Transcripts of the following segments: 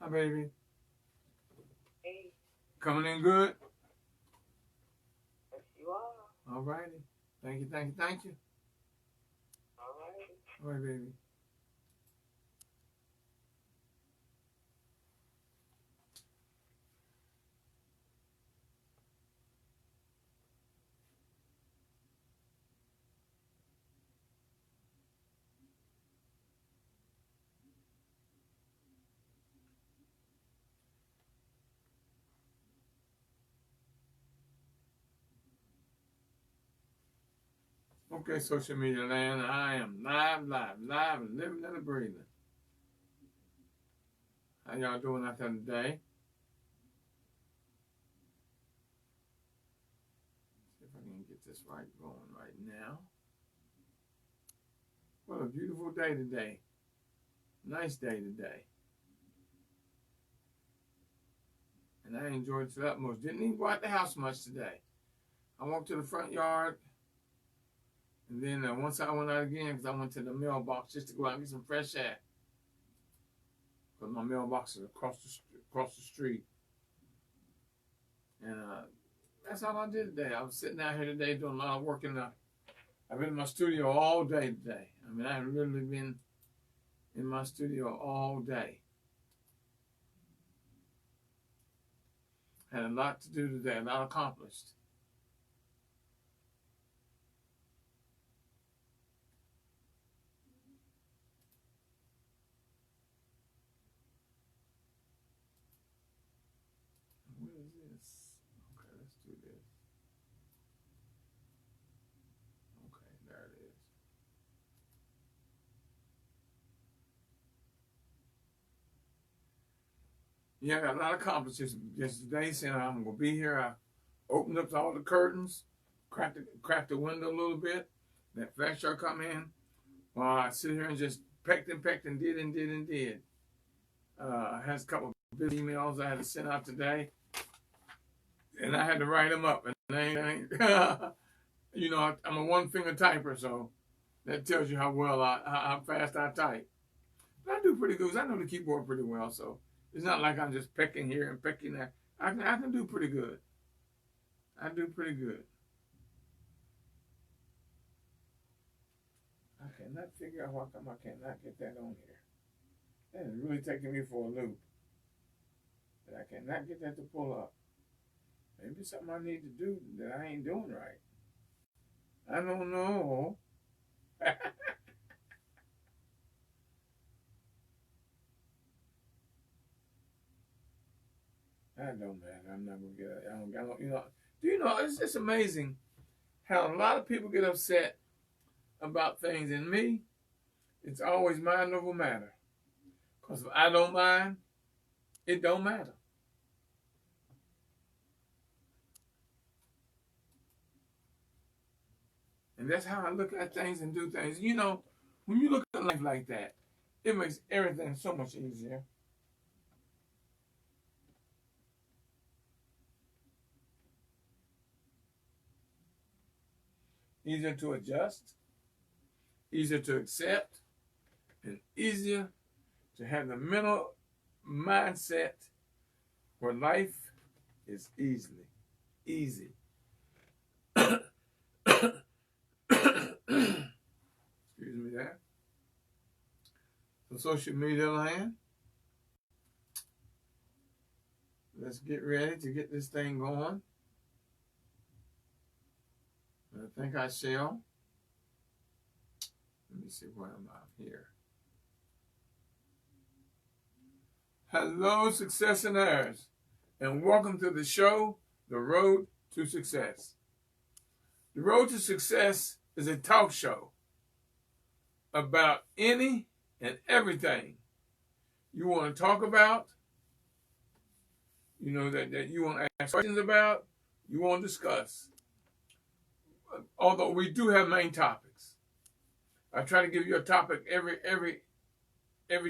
Hi, baby. Hey, Coming in good? yes you are. All righty. Thank you, thank you, thank you. All right. All right, baby. Okay, social media land. I am live, and living and breathing. How y'all doing out there today? See if I can get this right going right now. What a beautiful day today. Nice day today. And I enjoyed it to the utmost. Didn't even go out the house much today. I walked to the front yard. And then once I went out again, because I went to the mailbox just to go out and get some fresh air. Because my mailbox is across the street. And that's all I did today. I was sitting out here today doing a lot of work I've been in my studio all day today. I mean, I've literally been in my studio all day. Had a lot to do today, a lot accomplished. What is this? Okay, let's do this. Okay, there it is. Yeah, I got a lot accomplished yesterday. Saying I'm gonna be here. I opened up all the curtains, cracked the window a little bit. That fresh air come in. While I sit here and just pecked and did. I had a couple of big emails I had to send out today, and I had to write them up. And you know, I'm a one-finger typer, so that tells you how fast I type. But I do pretty good. I know the keyboard pretty well, so it's not like I'm just pecking here and pecking there. I can do pretty good. I do pretty good. I cannot figure out why come I cannot get that on here. That is really taking me for a loop. That I cannot get that to pull up. Maybe it's something I need to do that I ain't doing right. I don't know. That don't matter. I'm not gonna get it. I don't, you know. Do you know? It's just amazing how a lot of people get upset about things. And me, it's always mind over matter. Because if I don't mind, it don't matter. And that's how I look at things and do things. You know, when you look at life like that, it makes everything so much easier. Easier to adjust, easier to accept, and easier to have the mental mindset where life is easy. Excuse me there. So social media land, let's get ready to get this thing going. I think I shall. Let me see where I'm out here. Hello, successionaires, and welcome to the show, The Road to Success. The Road to Success is a talk show about any and everything you want to talk about, you know, that you want to ask questions about, you want to discuss. Although we do have main topics. I try to give you a topic every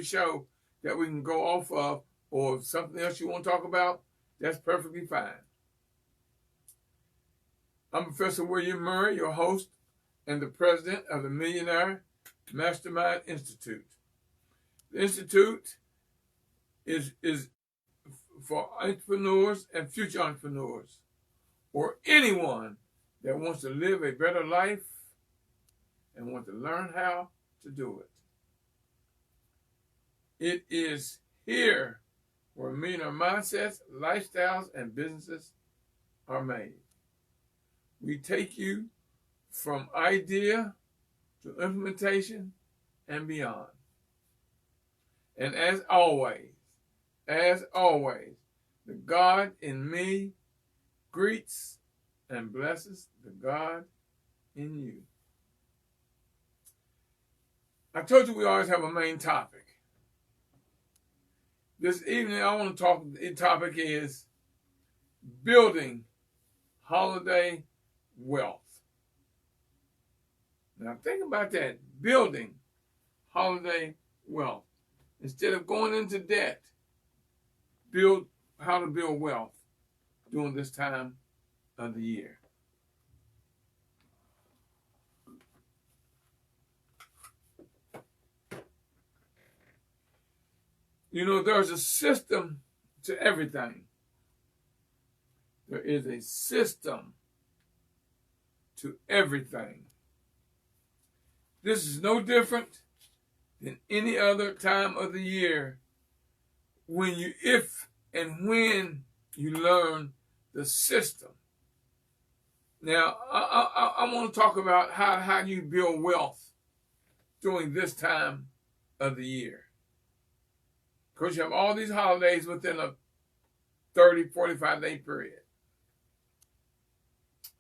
show that we can go off of, or something else you want to talk about, that's perfectly fine. I'm Professor William Murray, your host and the president of the Millionaire Mastermind Institute. The Institute is for entrepreneurs and future entrepreneurs, or anyone that wants to live a better life and want to learn how to do it. It is here where millionaire mindsets, lifestyles, and businesses are made. We take you from idea to implementation and beyond. And as always, the God in me greets and blesses the God in you. I told you we always have a main topic. This evening I want to talk, the topic is building holiday wealth. Now think about that, building holiday wealth. Instead of going into debt, build how to build wealth during this time of the year. You know, there's a system to everything. There is a system to everything. This is no different than any other time of the year when you, if and when you learn the system. Now, I want to talk about how you build wealth during this time of the year. Because you have all these holidays within a 30, 45-day period.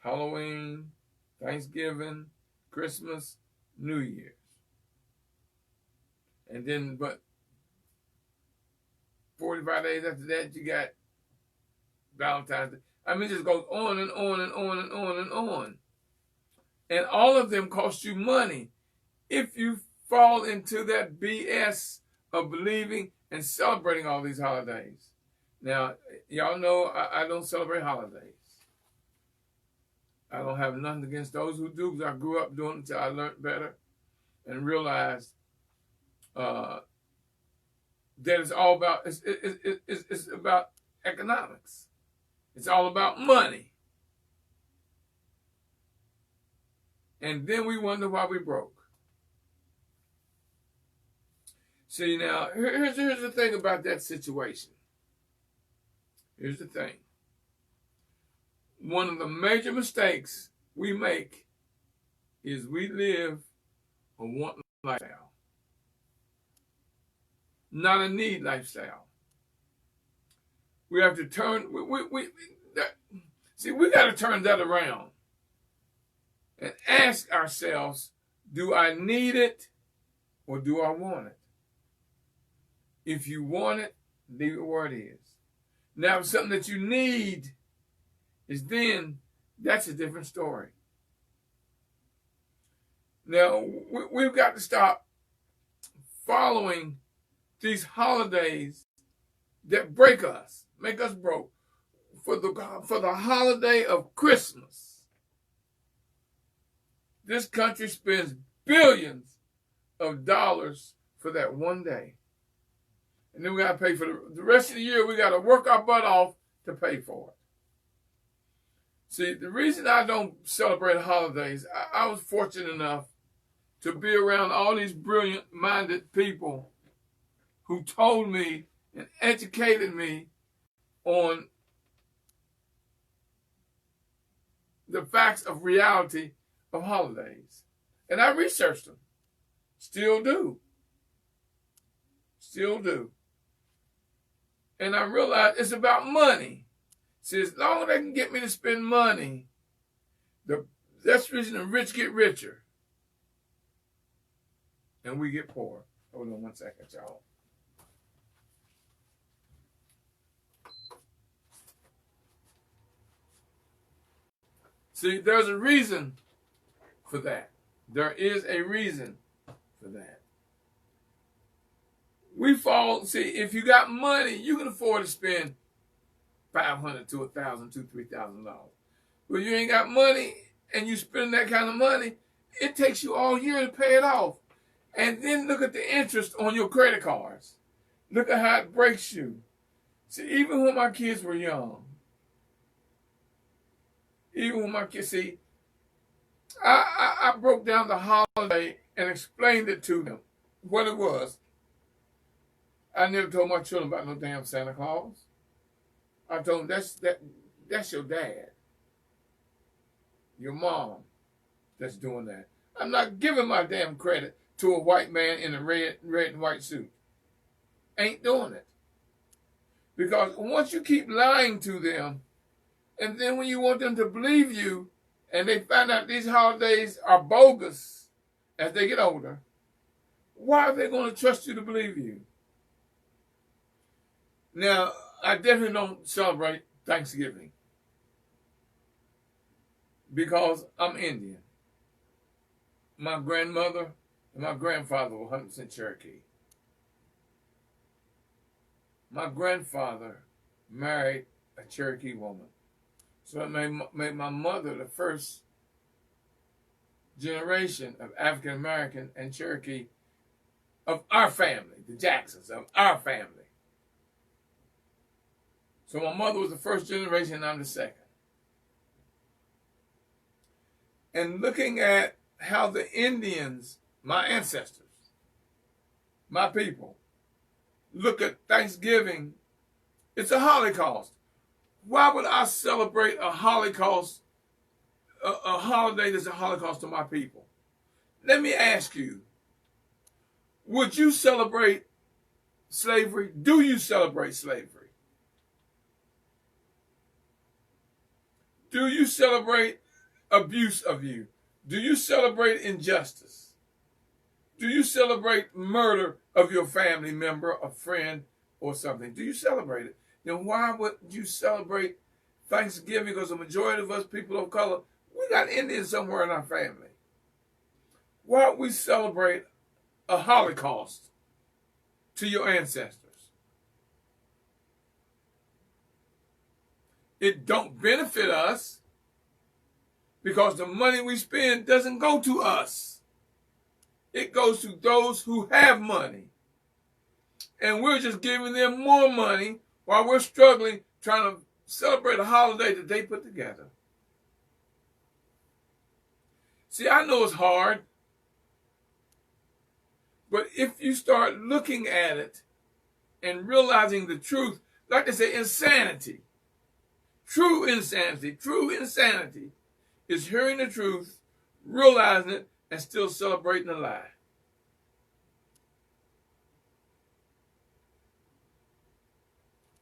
Halloween, Thanksgiving, Christmas, New Year's. And then, but 45 days after that, you got Valentine's Day. I mean, it just goes on and on and on and on and on. And all of them cost you money if you fall into that BS of believing and celebrating all these holidays. Now, y'all know I don't celebrate holidays. I don't have nothing against those who do, because I grew up doing it until I learned better and realized that it's all about, it's about economics. It's all about money. And then we wonder why we broke. See, now, here's the thing about that situation. Here's the thing. One of the major mistakes we make is we live a want lifestyle, not a need lifestyle. We have to turn, we got to turn that around and ask ourselves, do I need it or do I want it? If you want it, leave it where it is. Now, if something that you need is then, that's a different story. Now, we've got to stop following these holidays that break us, make us broke. For the holiday of Christmas, this country spends billions of dollars for that one day. And then we got to pay for the rest of the year. We got to work our butt off to pay for it. See, the reason I don't celebrate holidays, I was fortunate enough to be around all these brilliant-minded people who told me and educated me on the facts of reality of holidays. And I researched them. Still do. Still do. And I realized it's about money. See, as long as they can get me to spend money, that's the reason the rich get richer. And we get poor. Hold on 1 second, y'all. See, there's a reason for that. There is a reason for that. We fall, see, if you got money, you can afford to spend $500 to $1,000 to $3,000. But you ain't got money and you spend that kind of money, it takes you all year to pay it off. And then look at the interest on your credit cards. Look at how it breaks you. See, even when my kids were young, I broke down the holiday and explained it to them, what it was. I never told my children about no damn Santa Claus. I told them that's your dad, your mom that's doing that. I'm not giving my damn credit to a white man in a red and white suit. Ain't doing it. Because once you keep lying to them, and then when you want them to believe you, and they find out these holidays are bogus as they get older, why are they going to trust you to believe you? Now, I definitely don't celebrate Thanksgiving because I'm Indian. My grandmother and my grandfather were 100% Cherokee. My grandfather married a Cherokee woman. So it made my mother the first generation of African American and Cherokee of our family, the Jacksons, of our family. So my mother was the first generation, and I'm the second. And looking at how the Indians, my ancestors, my people, look at Thanksgiving, it's a Holocaust. Why would I celebrate a Holocaust, a holiday that's a Holocaust to my people? Let me ask you, would you celebrate slavery? Do you celebrate slavery? Do you celebrate abuse of you? Do you celebrate injustice? Do you celebrate murder of your family member, a friend, or something? Do you celebrate it? Then why would you celebrate Thanksgiving? Because the majority of us people of color, we got Indians somewhere in our family. Why don't we celebrate a Holocaust to your ancestors? It don't benefit us because the money we spend doesn't go to us. It goes to those who have money. And we're just giving them more money while we're struggling trying to celebrate a holiday that they put together. See, I know it's hard, but if you start looking at it and realizing the truth, like they say, insanity. True insanity is hearing the truth, realizing it, and still celebrating the lie.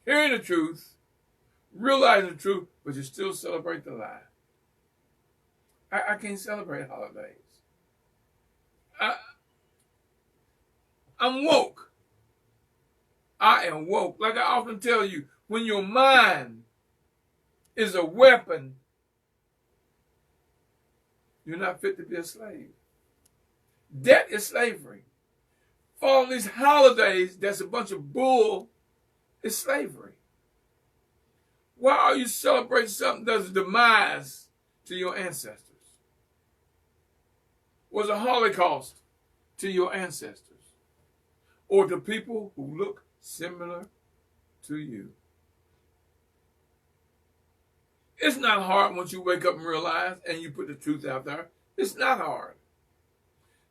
Hearing the truth, realizing the truth, but you still celebrate the lie. I can't celebrate holidays. I'm woke. I am woke. Like I often tell you, when your mind is a weapon, you're not fit to be a slave. Debt is slavery. Following these holidays, that's a bunch of bull, is slavery. Why are you celebrating something that's a demise to your ancestors? Was a Holocaust to your ancestors? Or to people who look similar to you? It's not hard once you wake up and realize and you put the truth out there. It's not hard.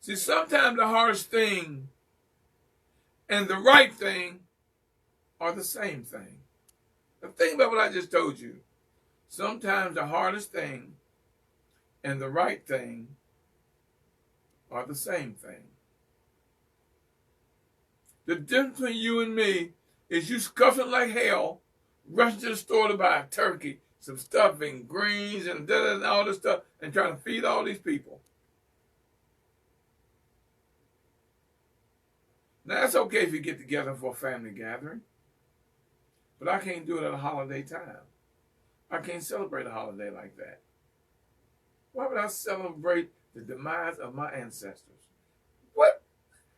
See, sometimes the hardest thing and the right thing are the same thing. Now think about what I just told you. Sometimes the hardest thing and the right thing are the same thing. The difference between you and me is you scuffing like hell, rushing to the store to buy a turkey, some stuffing, greens, and all this stuff, and trying to feed all these people. Now, that's okay if you get together for a family gathering, but I can't do it at a holiday time. I can't celebrate a holiday like that. Why would I celebrate the demise of my ancestors? What?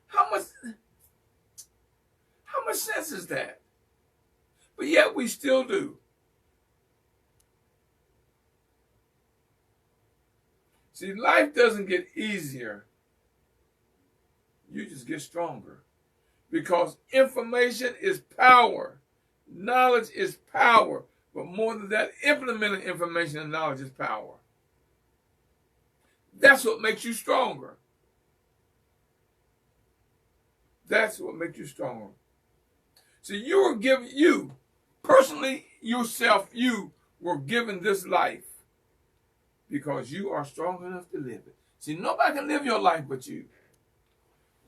How much sense is that? But yet we still do. See, life doesn't get easier. You just get stronger. because information is power. Knowledge is power. But more than that, implementing information and knowledge is power. That's what makes you stronger. That's what makes you stronger. So you were given, you, personally, yourself, you were given this life because you are strong enough to live it. See, nobody can live your life but you.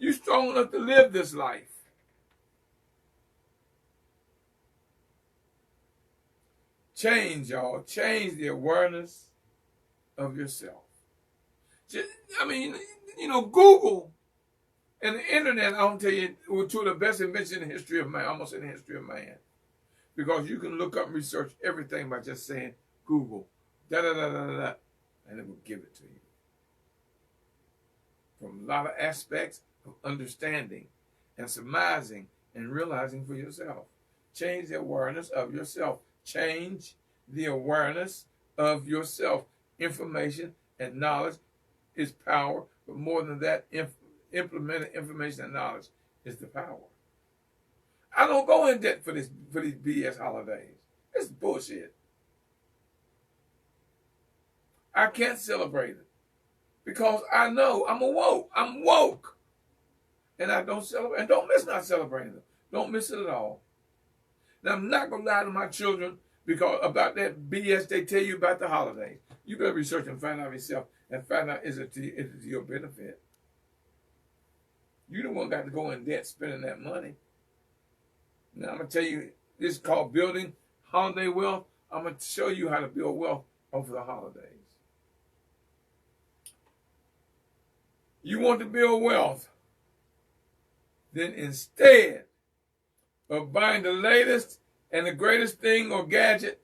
You're strong enough to live this life. Change, y'all. Change the awareness of yourself. Google and the internet, I'll tell you, were two of the best inventions in the history of man, almost in the history of man. Because you can look up and research everything by just saying Google, da-da-da-da-da, and it will give it to you. From a lot of aspects of understanding and surmising and realizing for yourself. Change the awareness of yourself. Change the awareness of yourself. Information and knowledge is power, but more than that, implemented information and knowledge is the power. I don't go in debt for these BS holidays. It's bullshit. I can't celebrate it because I know I'm awoke. I'm woke. And I don't celebrate. And don't miss not celebrating it. Don't miss it at all. Now, I'm not going to lie to my children because about that BS they tell you about the holidays. You better research and find out yourself and find out is it to your benefit. You the one got to go in debt spending that money. Now, I'm going to tell you, this is called building holiday wealth. I'm going to show you how to build wealth over the holidays. You want to build wealth, then instead of buying the latest and the greatest thing or gadget,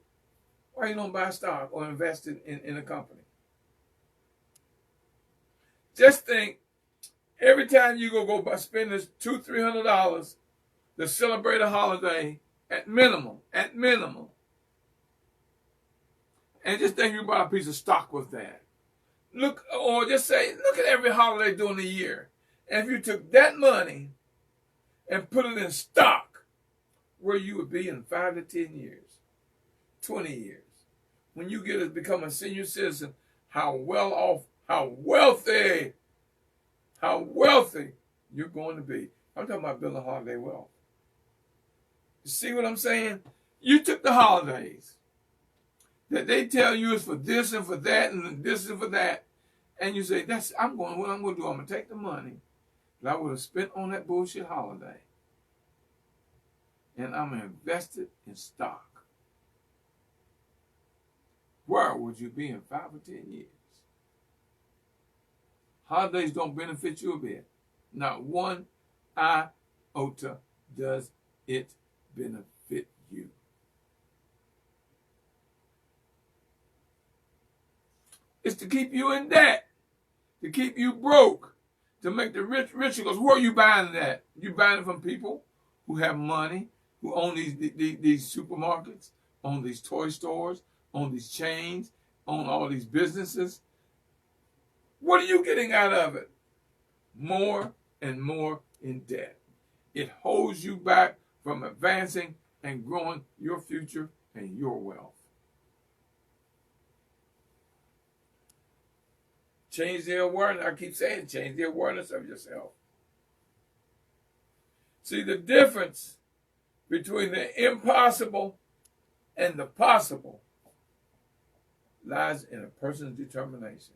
why you don't buy stock or invest in a company? Just think, every time you go spend this $200-300 to celebrate a holiday, at minimum, and just think you buy a piece of stock with that. Look, or just say, look at every holiday during the year. And if you took that money and put it in stock, where you would be in 5 to 10 years, 20 years, when you get to become a senior citizen, how well off, how wealthy you're going to be. I'm talking about building holiday wealth. You see what I'm saying? You took the holidays that they tell you is for this and for that and this and for that, and you say, what I'm going to do, I'm going to take the money that I would have spent on that bullshit holiday, and I'm going to invest it in stock. Where would you be in 5 or 10 years? Holidays don't benefit you a bit. Not one iota does it benefit you. It's to keep you in debt, to keep you broke, to make the rich richer. Because where are you buying that? You buying it from people who have money, who own these supermarkets, own these toy stores, own these chains, own all these businesses. What are you getting out of it? More and more in debt. It holds you back from advancing and growing your future and your wealth. Change the awareness. I keep saying, change the awareness of yourself. See, the difference between the impossible and the possible lies in a person's determination.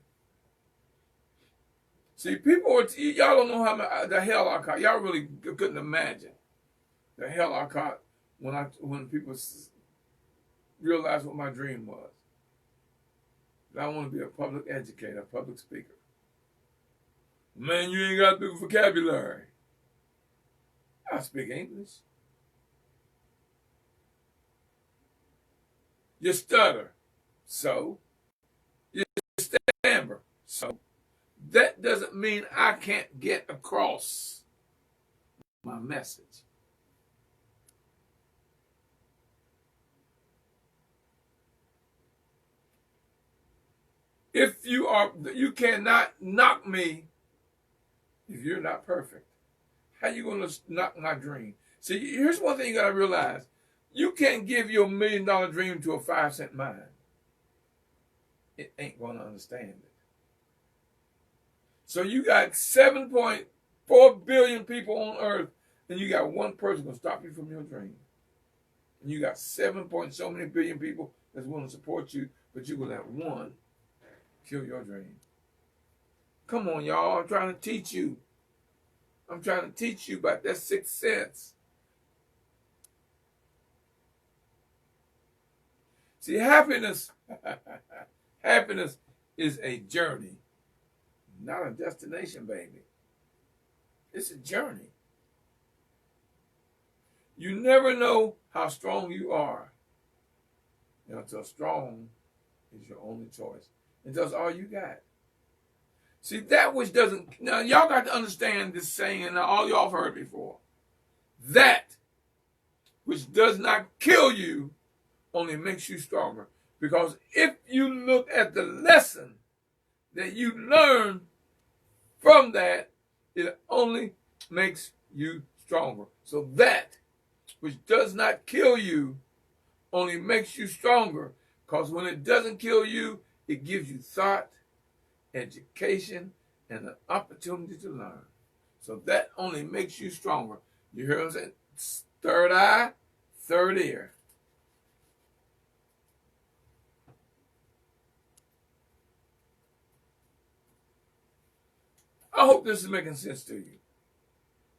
See, y'all don't know the hell I caught. Y'all really couldn't imagine the hell I caught when people realized what my dream was. That I want to be a public educator, a public speaker. Man, you ain't got big vocabulary. I speak English. You stutter. So? You stammer. So? That doesn't mean I can't get across my message. You cannot knock me if you're not perfect. How you going to knock my dream? See, here's one thing you got to realize. You can't give your $1 million dream to a 5-cent mind. It ain't going to understand it. So you got 7.4 billion people on earth, and you got one person going to stop you from your dream. And you got 7 point so many billion people that's willing to support you, but you're going to let one kill your dream. Come on, y'all. I'm trying to teach you. I'm trying to teach you about that 6th sense. See, happiness is a journey, not a destination, baby. It's a journey. You never know how strong you are until strong is your only choice. And that's all you got. See, that which doesn't... Now, y'all got to understand this saying, and all y'all have heard before. That which does not kill you only makes you stronger. Because if you look at the lesson that you learn from that, it only makes you stronger. So that which does not kill you only makes you stronger. Because when it doesn't kill you, it gives you thought, education, and an opportunity to learn. So that only makes you stronger. You hear what I'm saying? Third eye, third ear. I hope this is making sense to you.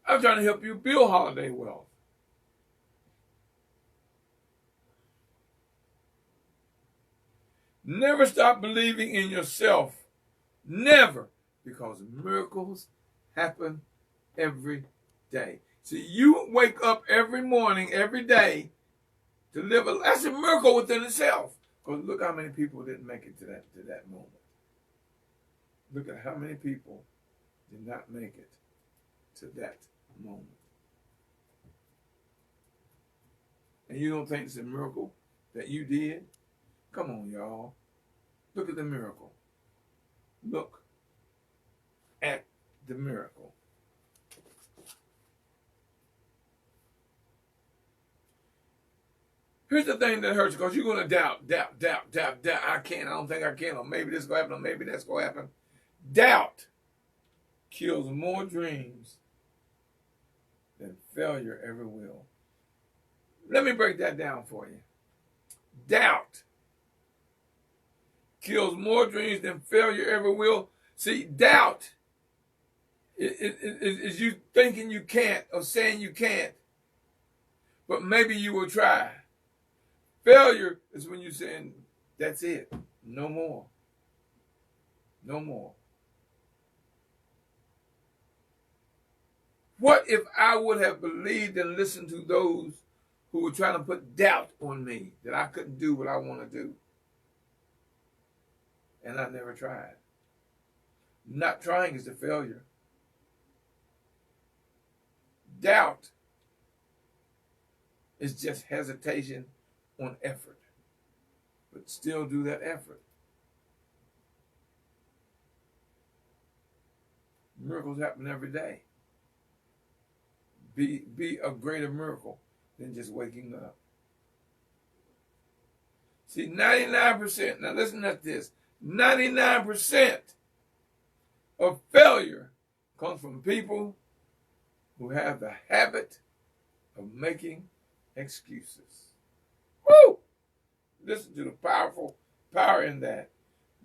I'm trying to help you build holiday wealth. Never stop believing in yourself. Never. Because miracles happen every day. See, you wake up every morning, every day to live a... That's a miracle within itself. Because look how many people didn't make it to that moment. Look at how many people did not make it to that moment. And you don't think it's a miracle that you did? Come on, y'all. Look at the miracle. Look at the miracle. Here's the thing that hurts, because you're going to doubt. I can't, I don't think I can, or maybe this is going to happen, or maybe that's going to happen. Doubt kills more dreams than failure ever will. Let me break that down for you. Doubt kills more dreams than failure ever will. See, doubt is you thinking you can't or saying you can't, but maybe you will try. Failure is when you're saying, that's it, no more. No more. What if I would have believed and listened to those who were trying to put doubt on me that I couldn't do what I want to do? And I never tried. Not trying is a failure. Doubt is just hesitation on effort. But still do that effort. Miracles happen every day. Be a greater miracle than just waking up. See, 99%, now listen to this, 99% of failure comes from people who have the habit of making excuses. Woo! Listen to the power in that.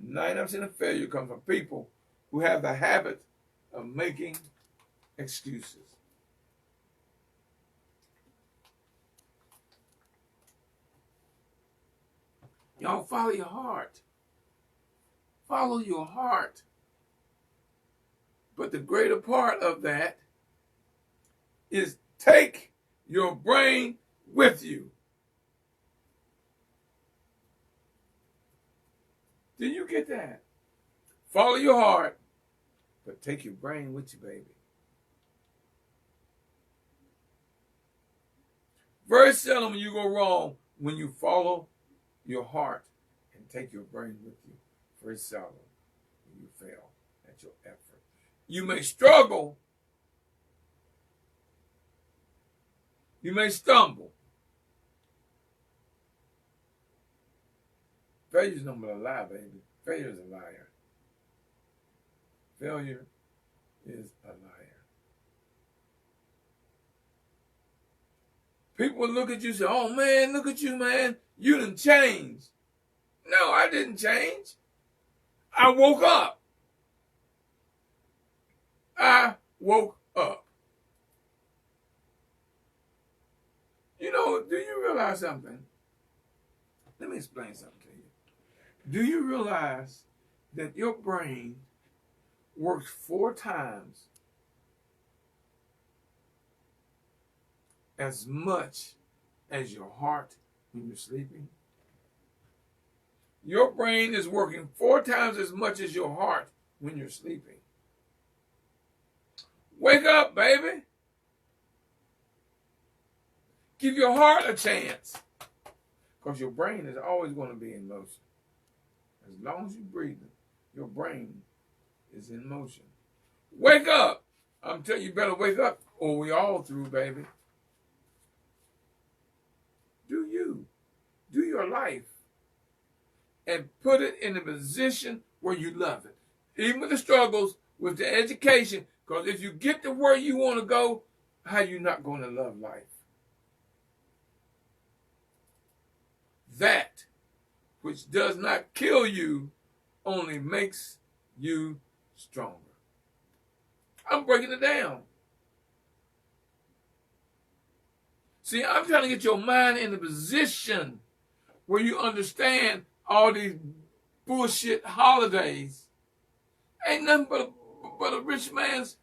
99% of failure comes from people who have the habit of making excuses. Y'all follow your heart. Follow your heart. But the greater part of that is take your brain with you. Did you get that? Follow your heart, but take your brain with you, baby. Very seldom you go wrong when you follow your heart and take your brain with you. Very seldom when you fail at your effort. You may struggle You may stumble. Failure's no but a lie, baby. Failure is a liar. Failure is a liar. People will look at you and say, oh man, look at you, man. You done changed. No, I didn't change. I woke up. I woke up. You know, do you realize something? Let me explain something to you. Do you realize that your brain works 4 times as much as your heart when you're sleeping? Your brain is working 4 times as much as your heart when you're sleeping. Wake up, baby. Give your heart a chance. Because your brain is always going to be in motion. As long as you're breathing, your brain is in motion. Wake up. I'm telling you, you better wake up or we all through, baby. Do you. Do your life. And put it in a position where you love it. Even with the struggles, with the education, because if you get to where you want to go, how are you not going to love life? That which does not kill you only makes you stronger. I'm breaking it down. See, I'm trying to get your mind in a position where you understand all these bullshit holidays ain't nothing but a rich man's,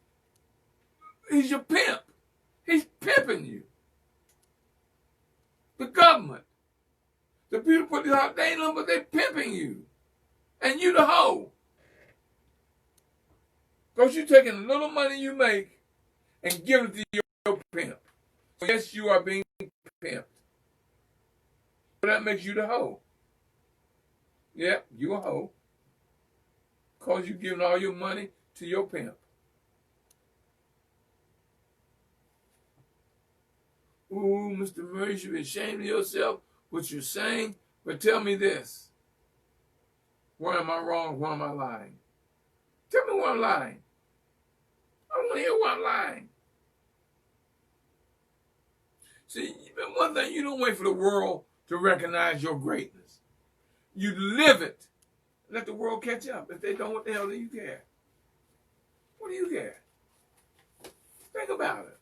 he's your pimp. He's pimping you. The government. The people put these out, they ain't nothing but they pimping you. And you the hoe. Because you're taking a little money you make and giving it to your pimp. So yes, you are being pimped. But that makes you the hoe. Yep, you a hoe. Because you're giving all your money to your pimp. Ooh, Mr. Murray, you should be ashamed of yourself, what you're saying. But tell me this. Where am I wrong? Where am I lying? Tell me where I'm lying. I want to hear where I'm lying. See, one thing, you don't wait for the world to recognize your greatness. You live it. Let the world catch up. If they don't, what the hell do you care? What do you care? Think about it.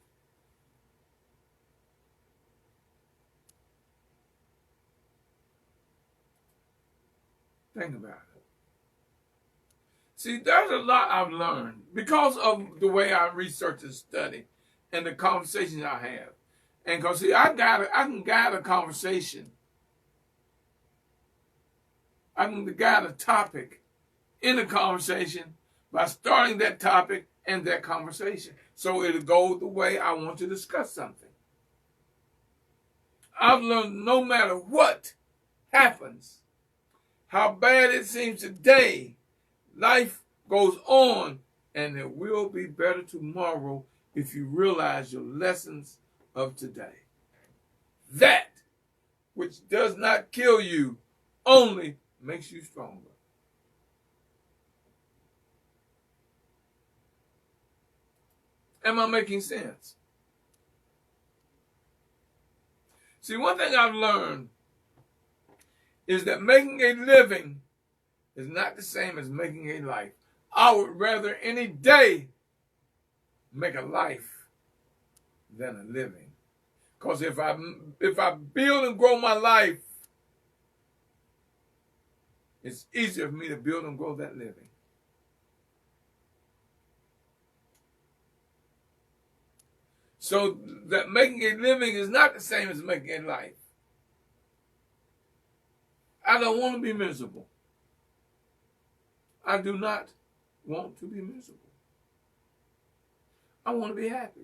Think about it. See, there's a lot I've learned because of the way I research and study and the conversations I have. And because, see, I can guide a conversation. I can guide a topic in a conversation by starting that topic and that conversation. So it'll go the way I want to discuss something. I've learned no matter what happens, how bad it seems today, life goes on and it will be better tomorrow if you realize your lessons of today. That which does not kill you only makes you stronger. Am I making sense? See, one thing I've learned is that making a living is not the same as making a life. I would rather any day make a life than a living. Because if I build and grow my life, it's easier for me to build and grow that living. So that making a living is not the same as making a life. I don't want to be miserable. I do not want to be miserable. I want to be happy.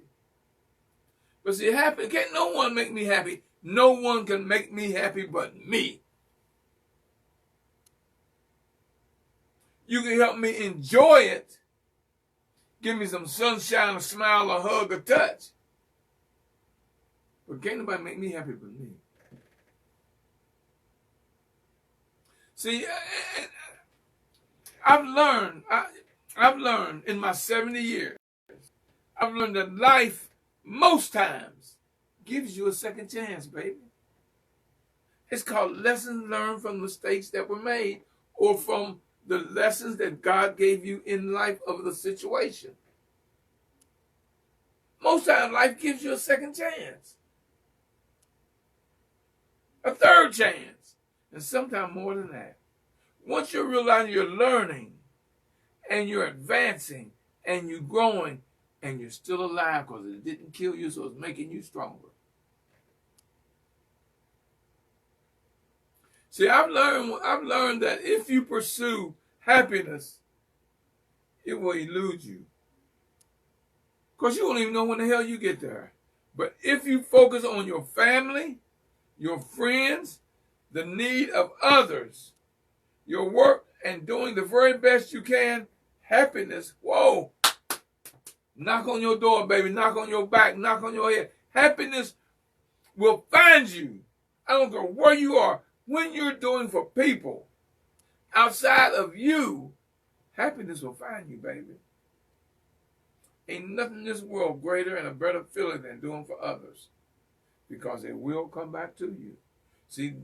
But see, happy, can't no one make me happy. No one can make me happy but me. You can help me enjoy it. Give me some sunshine, a smile, a hug, a touch. But can't nobody make me happy but me. See, I've learned in my 70 years, I've learned that life most times gives you a second chance, baby. It's called lessons learned from mistakes that were made or from the lessons that God gave you in life of the situation. Most times life gives you a second chance, a third chance, and sometimes more than that. Once you realize you're learning and you're advancing and you're growing and you're still alive because it didn't kill you, so it's making you stronger. See, I've learned that if you pursue happiness, it will elude you. Because you won't even know when the hell you get there. But if you focus on your family, your friends, the need of others, your work, and doing the very best you can, happiness, whoa, knock on your door, baby, knock on your back, knock on your head. Happiness will find you. I don't care where you are. When you're doing for people outside of you, happiness will find you, baby. Ain't nothing in this world greater and a better feeling than doing for others, because it will come back to you. See,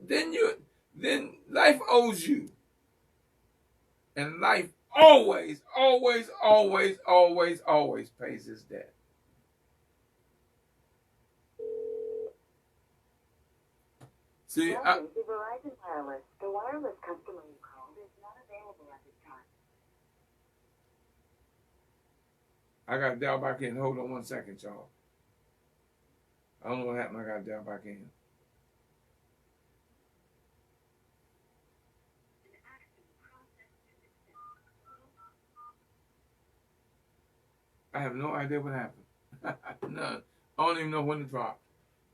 then life owes you, and life always, always, always, always, always pays its debt. See, Welcome to Verizon Wireless. The wireless customer you called is not available at this time. I got to dial back in. Hold on 1 second, y'all. I don't know what happened. I got to dial back in. I have no idea what happened. None. I don't even know when it dropped.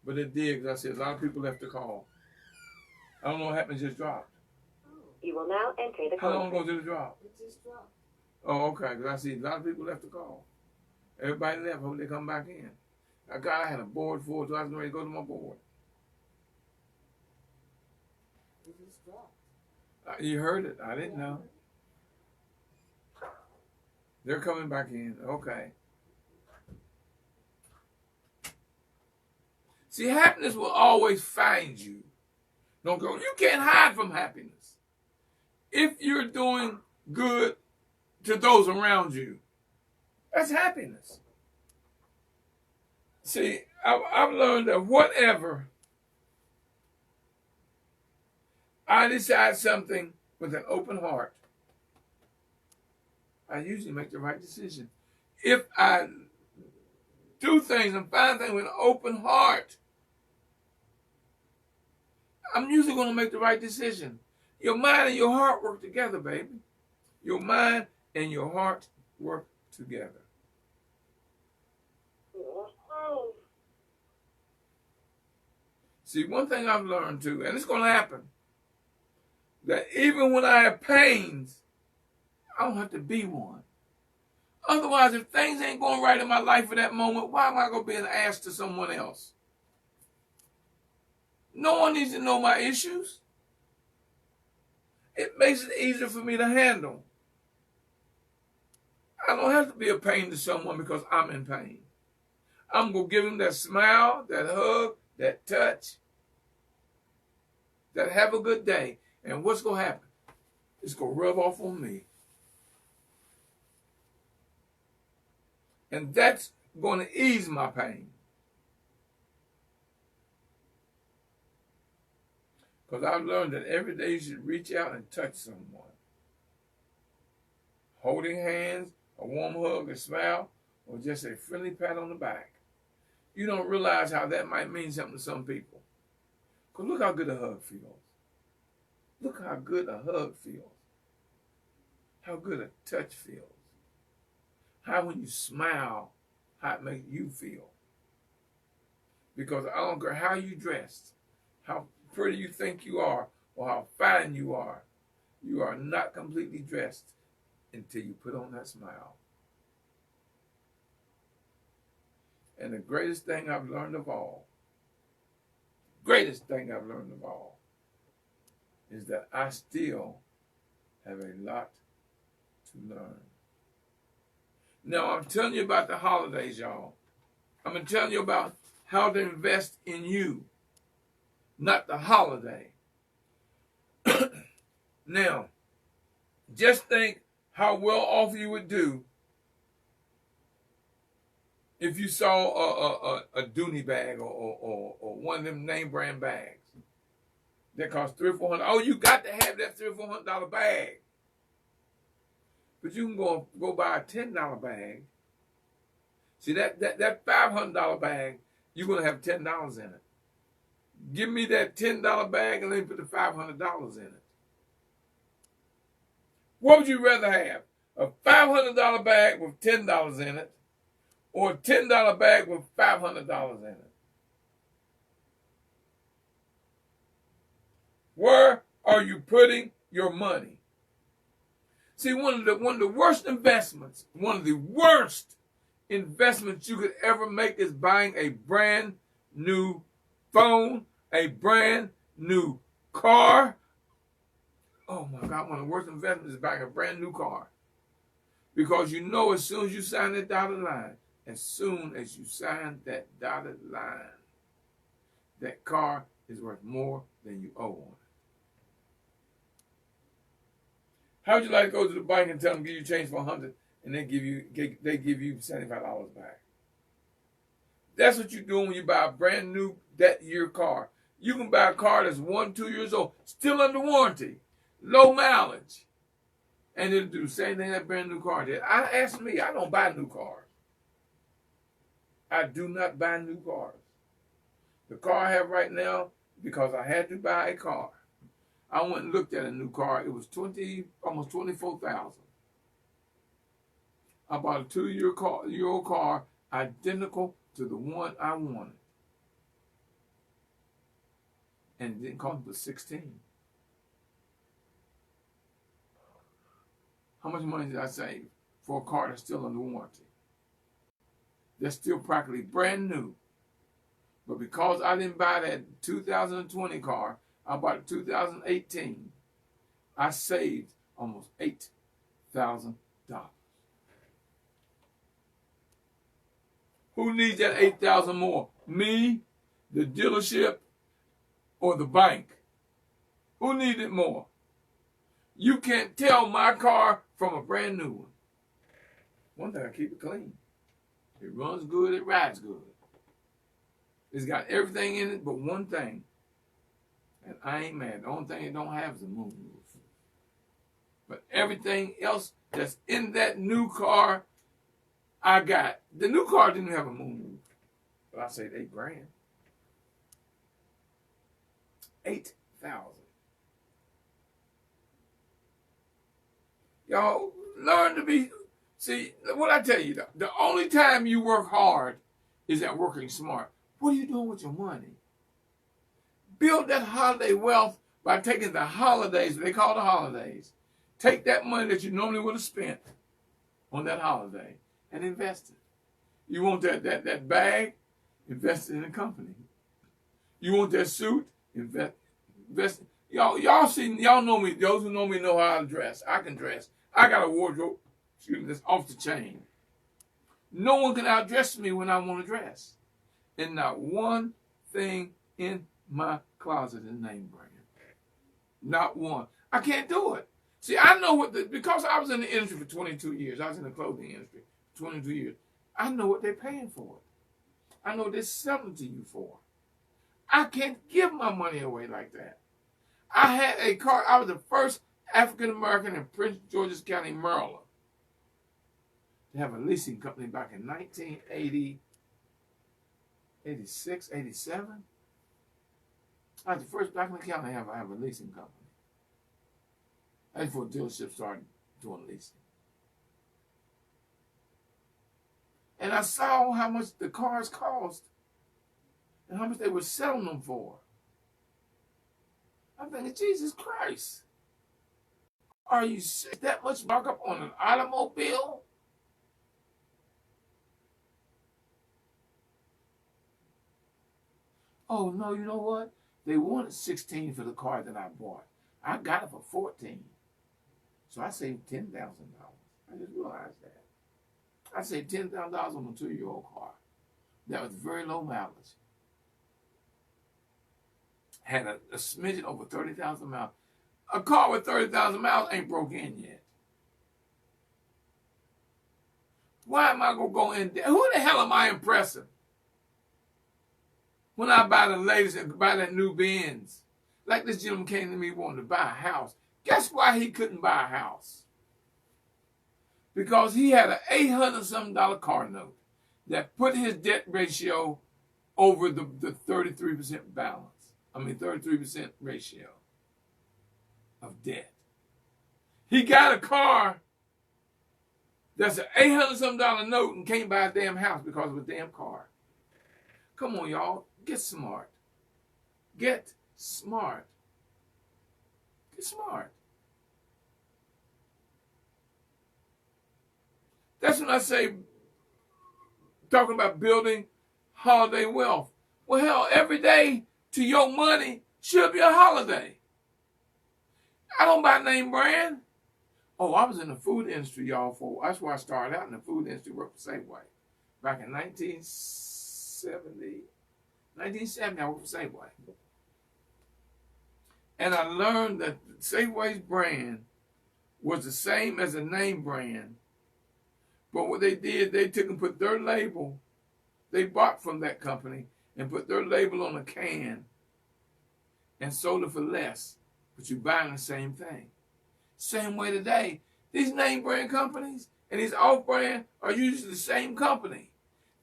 But it did, because I said a lot of people left the call. I don't know what happened, it just dropped. You will now enter the How call. long ago did it drop? It just dropped. Oh, okay, because I see a lot of people left the call. Everybody left. Hope they come back in. I had a board full, so I was ready to go to my board. It just dropped. You heard it. I didn't know. They're coming back in. Okay. See, happiness will always find you. Don't go. You can't hide from happiness. If you're doing good to those around you, that's happiness. See, I've learned that whatever I decide something with an open heart, I usually make the right decision. If I do things and find things with an open heart, I'm usually going to make the right decision. Your mind and your heart work together, baby. Your mind and your heart work together. See, one thing I've learned too, and it's going to happen, that even when I have pains, I don't have to be one. Otherwise, if things ain't going right in my life at that moment, why am I going to be an ass to someone else? No one needs to know my issues. It makes it easier for me to handle. I don't have to be a pain to someone because I'm in pain. I'm going to give them that smile, that hug, that touch, that have a good day. And what's going to happen? It's going to rub off on me. And that's going to ease my pain. Because I've learned that every day you should reach out and touch someone. Holding hands, a warm hug, a smile, or just a friendly pat on the back. You don't realize how that might mean something to some people. Because look how good a hug feels. Look how good a hug feels. How good a touch feels. How when you smile, how it makes you feel. Because I don't care how you dressed, how pretty you think you are, or how fine you are not completely dressed until you put on that smile. And the greatest thing I've learned of all, is that I still have a lot to learn. Now, I'm telling you about the holidays, y'all. I'm going to tell you about how to invest in you, not the holiday. Now, just think how well off you would do if you saw a Dooney bag or one of them name brand bags that cost $300 or $400. Oh, you got to have that $300 or $400 bag. But you can go buy a $10 bag. See, that $500 bag, you're going to have $10 in it. Give me that $10 bag and let me put the $500 in it. What would you rather have? A $500 bag with $10 in it, or a $10 bag with $500 in it? Where are you putting your money? See, one of the worst investments you could ever make is buying a brand new phone, a brand new car. Oh my God, one of the worst investments is buying a brand new car. Because you know as soon as you sign that dotted line, that car is worth more than you owe on it. How would you like to go to the bank and tell them give you change for $100 and they give you $75 back? That's what you're doing when you buy a brand new that year car. You can buy a car that's 1-2 years old, still under warranty, low mileage, and it'll do the same thing that brand new car did. Ask me, I don't buy new cars. I do not buy new cars. The car I have right now, because I had to buy a car. I went and looked at a new car. It was almost $24,000. I bought a 2-year-old car identical to the one I wanted. And it didn't cost but $16,000. How much money did I save for a car that's still under warranty? That's still practically brand new. But because I didn't buy that 2020 car, I bought a 2018, I saved almost $8,000. Who needs that $8,000 more? Me, the dealership, or the bank? Who needs it more? You can't tell my car from a brand new one. One thing, I keep it clean. It runs good, it rides good. It's got everything in it but one thing. And I ain't mad. The only thing it don't have is a moonroof. But everything else that's in that new car, I got. The new car didn't have a moonroof. But I said $8,000. $8,000. Y'all learn to be. See, what I tell you, the only time you work hard is at working smart. What are you doing with your money? Build that holiday wealth by taking the holidays, they call the holidays. Take that money that you normally would have spent on that holiday and invest it. You want that bag? Invest it in a company. You want that suit? Invest it. Y'all know me. Those who know me know how to dress. I can dress. I got a wardrobe, that's off the chain. No one can outdress me when I want to dress. And not one thing in my closet is name brand. Not one. I can't do it. See, I know because I was in the industry for 22 years. I was in the clothing industry for 22 years. I know what they're paying for it. I know what they're selling to you for. I can't give my money away like that. I had a car. I was the first African American in Prince George's County, Maryland, to have a leasing company back in 1980. 86, 87. I was the first black in the county to have a leasing company. That's before dealerships started doing leasing. And I saw how much the cars cost and how much they were selling them for. I'm thinking, Jesus Christ. Are you sick? That much markup on an automobile? Oh, no, you know what? They wanted 16 for the car that I bought. I got it for 14. So I saved $10,000. I just realized that. I saved $10,000 on a 2-year-old car. That was very low mileage. Had a smidgen over 30,000 miles. A car with 30,000 miles ain't broke in yet. Why am I going to go in there? Who the hell am I impressing? When I buy the latest and buy that new Benz. Like this gentleman came to me wanting to buy a house. Guess why he couldn't buy a house? Because he had an $800-something car note that put his debt ratio over the 33% balance. 33% ratio of debt. He got a car that's an $800-something note and can't buy a damn house because of a damn car. Come on, y'all. Get smart. Get smart. Get smart. That's when I say, talking about building holiday wealth. Well, hell, every day to your money should be a holiday. I don't buy name brand. Oh, I was in the food industry, y'all. That's where I started out in the food industry, worked for Safeway. Back in 1970, I worked for Safeway. And I learned that Safeway's brand was the same as a name brand. But what they did, they took and put their label, they bought from that company, and put their label on a can and sold it for less. But you're buying the same thing. Same way today. These name brand companies and these off brand are usually the same company.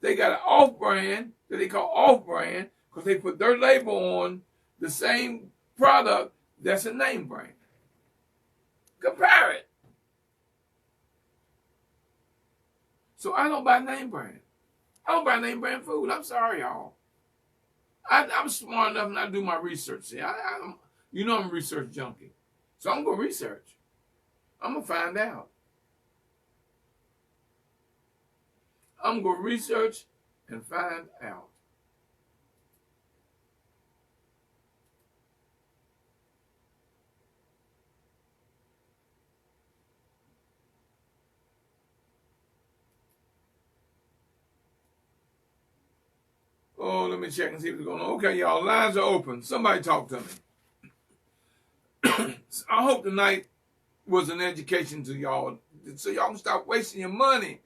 They got an off brand that they call off brand because they put their label on the same product that's a name brand. Compare it. So I don't buy name brand. I don't buy name brand food. I'm sorry, y'all. I'm smart enough and I do my research. See, I'm a research junkie. So I'm going to research. I'm going to find out. I'm going to research and find out. Oh, let me check and see what's going on. Okay, y'all, lines are open. Somebody talk to me. I hope tonight was an education to y'all, so y'all can stop wasting your money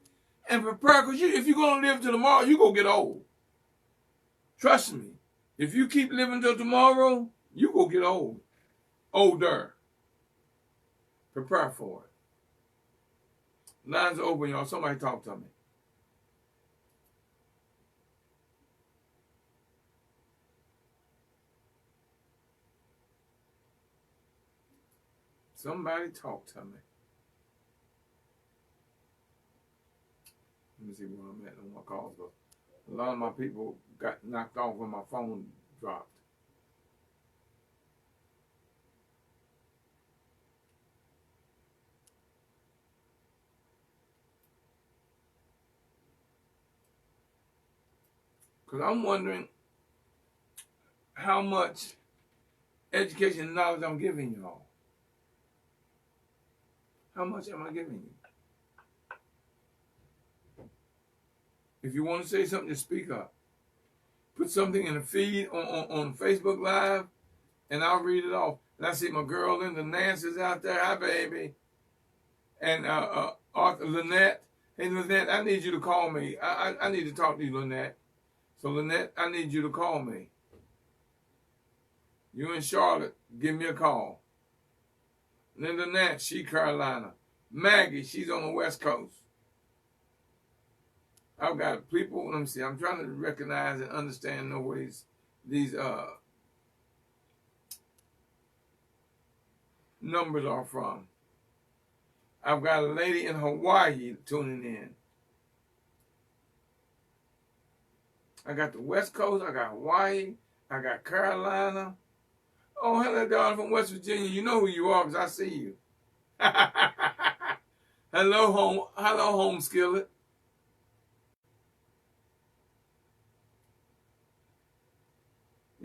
and prepare. Because if you're going to live till tomorrow, you're going to get old. Trust me. If you keep living till tomorrow, you're going to get old. Older. Prepare for it. Lines are open, y'all. Somebody talk to me. Somebody talk to me. Let me see where I'm at on my calls. But a lot of my people got knocked off when my phone dropped. Because I'm wondering how much education and knowledge I'm giving y'all. How much am I giving you? If you want to say something, just speak up. Put something in the feed on Facebook Live, and I'll read it off. And I see my girl Linda Nancy's out there. Hi, baby. And Arthur Lynette. Hey, Lynette, I need you to call me. I need to talk to you, Lynette. So, Lynette, I need you to call me. You in Charlotte, give me a call. Linda Nance, she Carolina. Maggie, she's on the West Coast. I've got people, let me see, I'm trying to recognize and understand know where these numbers are from. I've got a lady in Hawaii tuning in. I got the West Coast, I got Hawaii, I got Carolina. Oh, hello, darling, from West Virginia. You know who you are because I see you. Hello, home skillet.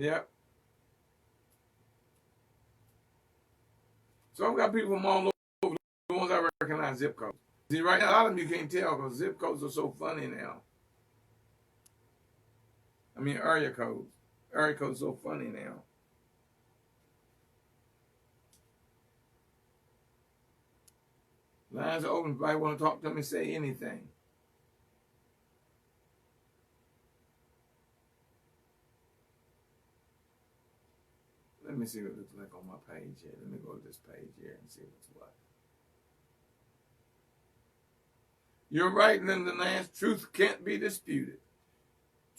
Yep. So I've got people from all over, the ones I recognize zip codes. See, right now, a lot of them you can't tell because zip codes are so funny now. I mean, area codes. Area codes are so funny now. Lines are open. If I want to talk to me, say anything. Let me see what it looks like on my page here. Let me go to this page here and see what's what. You're right, Linda Nance. Truth can't be disputed.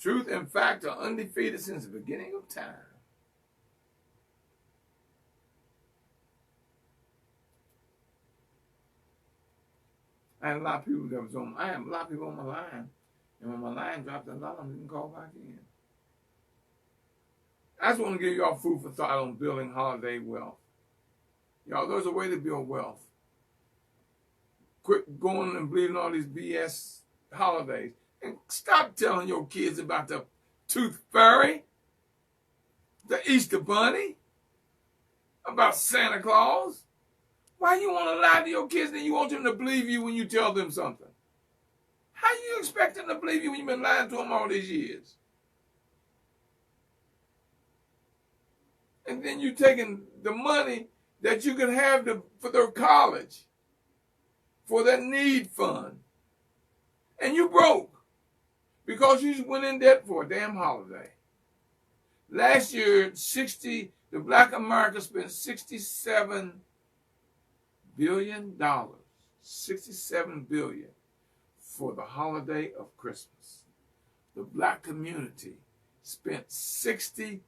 Truth and fact are undefeated since the beginning of time. I had a lot of people that was on. I had a lot of people on my line, and when my line dropped, a lot of them didn't call back in. I just want to give y'all food for thought on building holiday wealth. Y'all, there's a way to build wealth. Quit going and believing all these BS holidays. And stop telling your kids about the Tooth Fairy, the Easter Bunny, about Santa Claus. Why you want to lie to your kids and you want them to believe you when you tell them something? How you expect them to believe you when you've been lying to them all these years? And then you taking the money that you can have for their college, for their need fund, and you broke because you went in debt for a damn holiday. Last year, the Black America spent $67 billion, $67 billion for the holiday of Christmas. The Black community spent $67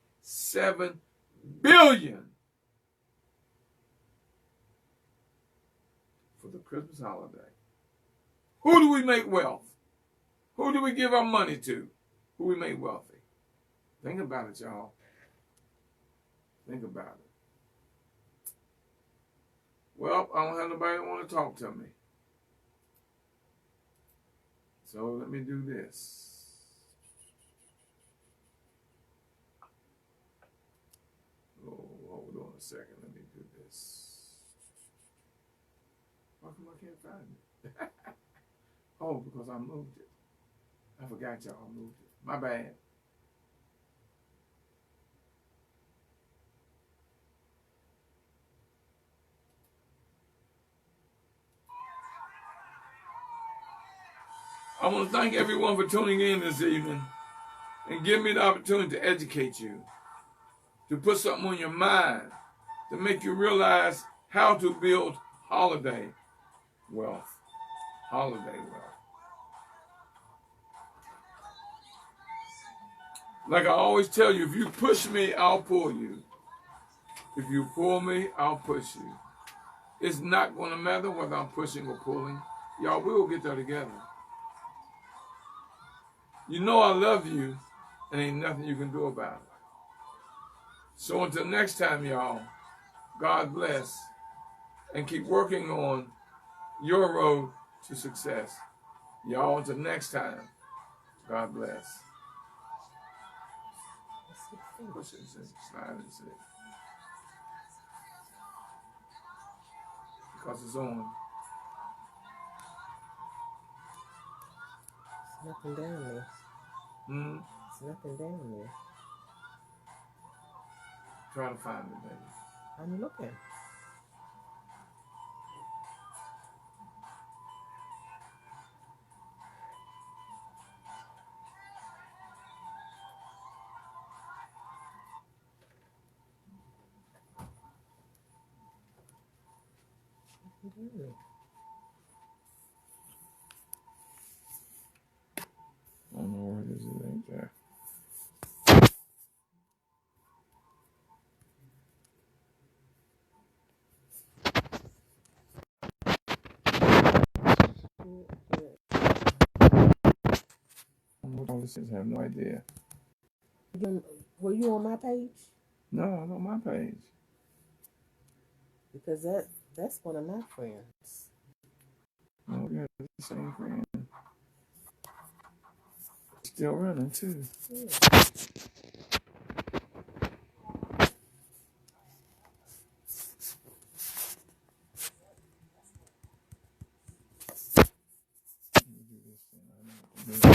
billion for the Christmas holiday. Who do we make wealth? Who do we give our money to? Who we make wealthy? Think about it, y'all. Think about it. Well, I don't have nobody that want to talk to me. So let me do this. Oh, hold on a second. Let me do this. How come I can't find it? Oh, because I moved it. I forgot y'all. I moved it. My bad. I want to thank everyone for tuning in this evening and give me the opportunity to educate you, to put something on your mind, to make you realize how to build holiday wealth. Holiday wealth. Like I always tell you, if you push me, I'll pull you. If you pull me, I'll push you. It's not going to matter whether I'm pushing or pulling. Y'all, we'll get there together. You know I love you, and ain't nothing you can do about it. So until next time, y'all, God bless, and keep working on your road to success. Y'all, until next time, God bless. Push it, slide it, because it's on. There's nothing down there. There's nothing down there. Try to find it, baby. I'm looking. I don't know where it is. It ain't there. All this is, I have no idea. Were you on my page? No, I'm on my page. Because that's one of my friends. Oh, we have the same friend. Still running too. Yeah. I don't know what to do.